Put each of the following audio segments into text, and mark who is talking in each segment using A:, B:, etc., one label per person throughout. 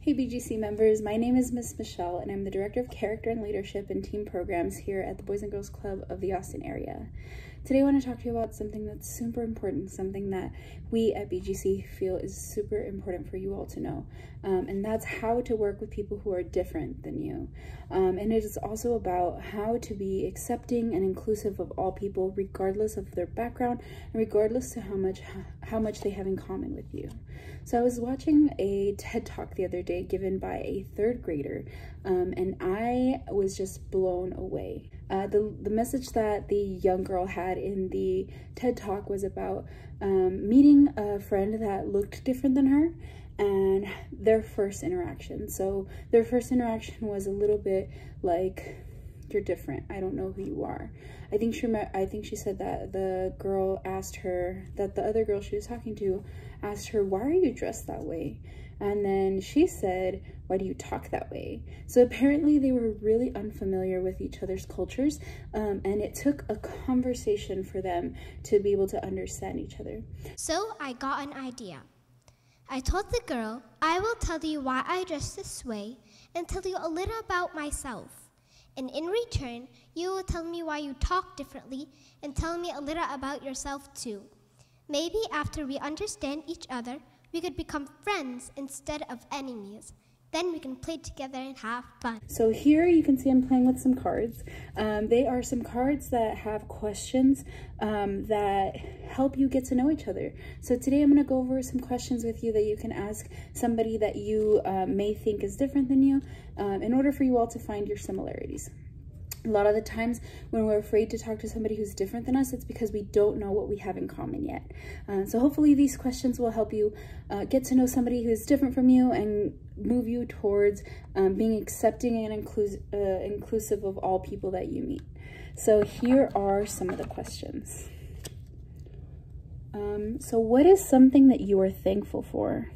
A: Hey BGC members, my name is Miss Michelle and I'm the Director of Character and Leadership and Team Programs here at the Boys and Girls Club of the Austin area. Today I want to talk to you about something that's super important, something that we at BGC feel is super important for you all to know, and that's how to work with people who are different than you. And it is also about how to be accepting and inclusive of all people regardless of their background and regardless to how much they have in common with you. So I was watching a TED Talk the other day given by a third grader, and I was just blown away. The message that the young girl had in the TED Talk was about meeting a friend that looked different than her and their first interaction. So their first interaction was a little bit like, you're different, I don't know who you are. I think she said that the girl asked her, that the other girl she was talking to asked her, why are you dressed that way? And then she said, why do you talk that way? So apparently they were really unfamiliar with each other's cultures, and it took a conversation for them to be able to understand each other.
B: So I got an idea. I told the girl, I will tell you why I dress this way and tell you a little about myself. And in return, you will tell me why you talk differently and tell me a little about yourself too. Maybe after we understand each other, we could become friends instead of enemies. Then we can play together and have fun.
A: So here you can see I'm playing with some cards. They are some cards that have questions that help you get to know each other. So today I'm going to go over some questions with you that you can ask somebody that you may think is different than you in order for you all to find your similarities. A lot of the times when we're afraid to talk to somebody who's different than us, it's because we don't know what we have in common yet. So hopefully these questions will help you get to know somebody who's different from you and move you towards being accepting and inclusive of all people that you meet. So here are some of the questions. So what is something that you are thankful for?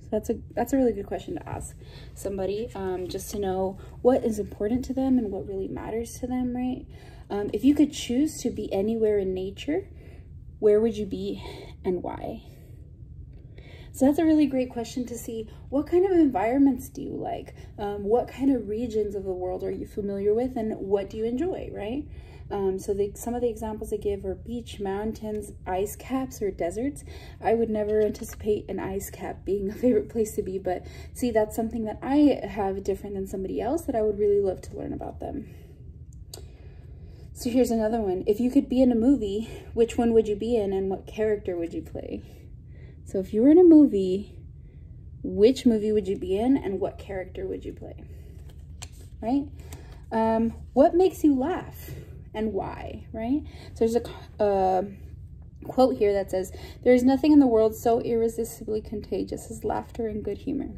A: So that's a really good question to ask somebody, just to know what is important to them and what really matters to them, right? If you could choose to be anywhere in nature, where would you be and why? So that's a really great question to see. What kind of environments do you like? What kind of regions of the world are you familiar with and what do you enjoy, right? Some of the examples they give are beach, mountains, ice caps, or deserts. I would never anticipate an ice cap being a favorite place to be, but see, that's something that I have different than somebody else that I would really love to learn about them. So here's another one. If you could be in a movie, which one would you be in and what character would you play? So if you were in a movie, which movie would you be in and what character would you play? Right? What makes you laugh? And why, right? So there's a quote here that says, there is nothing in the world so irresistibly contagious as laughter and good humor.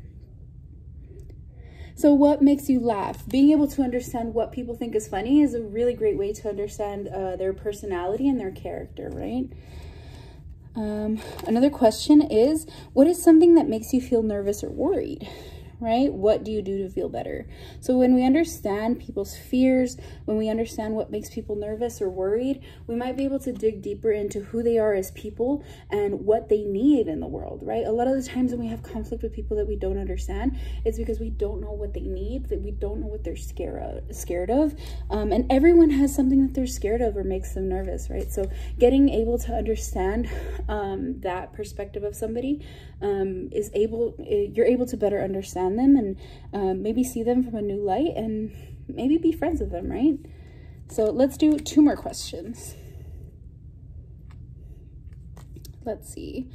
A: So what makes you laugh? Being able to understand what people think is funny is a really great way to understand their personality and their character, right? Another question is, what is something that makes you feel nervous or worried? Right? What do you do to feel better? So when we understand people's fears, when we understand what makes people nervous or worried, we might be able to dig deeper into who they are as people and what they need in the world, right? A lot of the times when we have conflict with people that we don't understand, it's because we don't know what they need, that we don't know what they're scared of. And everyone has something that they're scared of or makes them nervous, right? So getting able to understand that perspective of somebody you're able to better understand them and maybe see them from a new light and maybe be friends with them, right? So let's do 2 more questions. Let's see.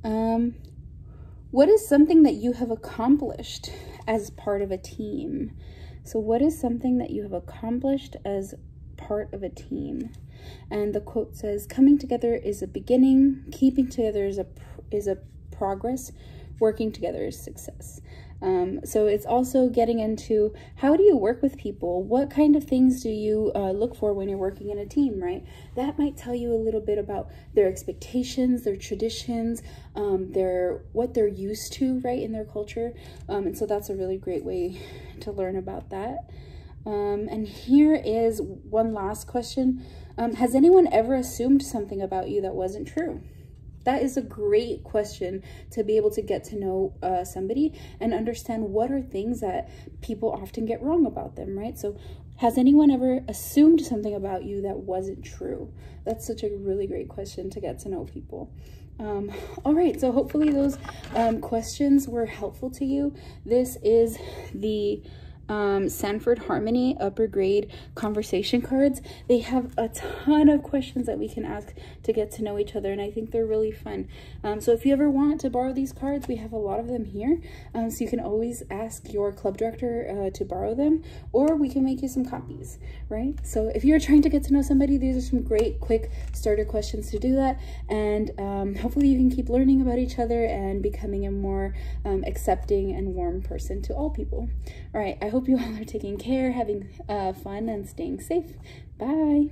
A: What is something that you have accomplished as part of a team? So what is something that you have accomplished as part of a team? And the quote says, coming together is a beginning, keeping together is a progress, working together is success. So it's also getting into, how do you work with people? What kind of things do you look for when you're working in a team, right? That might tell you a little bit about their expectations, their traditions, what they're used to, right, in their culture. And so that's a really great way to learn about that. And here is one last question. Has anyone ever assumed something about you that wasn't true? that is a great question to be able to get to know somebody and understand what are things that people often get wrong about them, right? So has anyone ever assumed something about you that wasn't true? That's such a really great question to get to know people. All right, so hopefully those questions were helpful to you. This is the Sanford Harmony upper grade conversation cards. They have a ton of questions that we can ask to get to know each other, and I think they're really fun. So if you ever want to borrow these cards, we have a lot of them here, so you can always ask your club director to borrow them, or we can make you some copies, right? So if you're trying to get to know somebody, these are some great quick starter questions to do that, and hopefully you can keep learning about each other and becoming a more accepting and warm person to all people. All right, I hope you all are taking care, having fun, and staying safe. Bye.